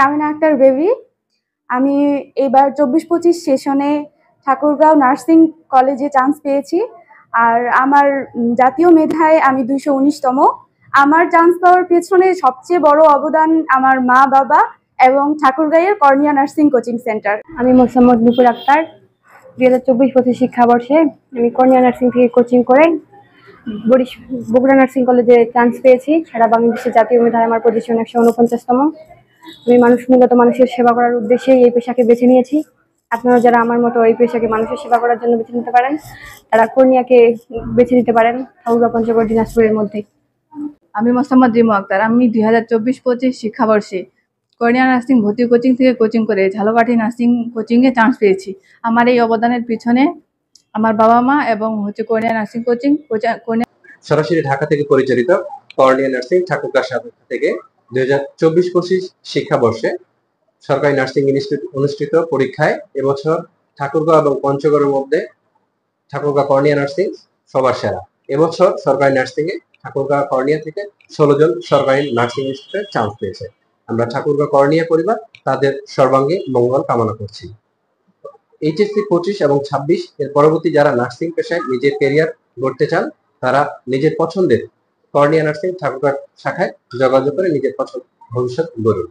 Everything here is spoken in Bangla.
আমিনা আক্তার বেবি। আমি এবার 24-25 সেশনে ঠাকুরগাঁও নার্সিং কলেজে চান্স পেয়েছি। আর আমার জাতীয় মেধায় আমি 219তম। আমার চান্স পাওয়ার পেছনে সবচেয়ে বড় অবদান আমার মা বাবা এবং ঠাকুরগাঁয়ের কর্নিয়া নার্সিং কোচিং সেন্টার। আমি মোসাম্মদ নুপুর আক্তার। 2024-25 শিক্ষাবর্ষে আমি কর্নিয়া নার্সিং থেকে কোচিং করে বগুড়া নার্সিং কলেজে চান্স পেয়েছি। সারা বাংলাদেশে জাতীয় মেধায় আমার পজিশন 149তম। আমি মূলত মানুষের সেবা করার উদ্দেশ্যেই এই পেশাকে বেছে নিয়েছি। আপনারা যারা আমার মতো এই পেশাকে মানুষের সেবা করার জন্য বেছে নিতে পারেন, তারা কর্নিয়াকে বেছে নিতে পারেন ঠাকুরগাঁও পঞ্চগড় দিনাজপুরের মধ্যে। আমি মোসাম্মদ রিমু আক্তার। আমি 2024-25 শিক্ষাবর্ষে কর্নিয়া নার্সিং ভর্তি কোচিং থেকে কোচিং করে ঝালকাঠি নার্সিং কোচিংয়ে চান্স পেয়েছি। আমার এই অবদানের পিছনে আমার বাবা মা এবং কর্নিয়া নার্সিং কোচিং সরাসরি ঢাকা থেকে পরিচালিত কর্নিয়া নার্সিং ঠাকুরগাঁও শাখা থেকে 2024-25 শিক্ষাবর্ষে সরকারি নার্সিং ইনস্টিটিউট অনুষ্ঠিত পরীক্ষায় এবছর ঠাকুরগাঁও এবং পঞ্চগড়ের মধ্যে ঠাকুরগাঁও কর্নিয়া নার্সিং সবার সেরা। এবছর সরকারি নার্সিং এ ঠাকুরগাঁও কর্নিয়া থেকে 16 জন সরকারি নার্সিং ইনস্টিটিউটে চান্স পেয়েছে। আমরা ঠাকুরগাঁও কর্নিয়া পরিবার তাদের সর্বাঙ্গীন মঙ্গল কামনা করছি। এইচএসসি 25 এবং 26 এর পরবর্তী যারা নার্সিং পেশায় নিজের ক্যারিয়ার গড়তে চান, তারা নিজের পছন্দের কর্নিয়া নার্সিং ঠাকুরগাঁও শাখায় যোগাযোগ করে নিজের ভবিষ্যৎ গড়ুন।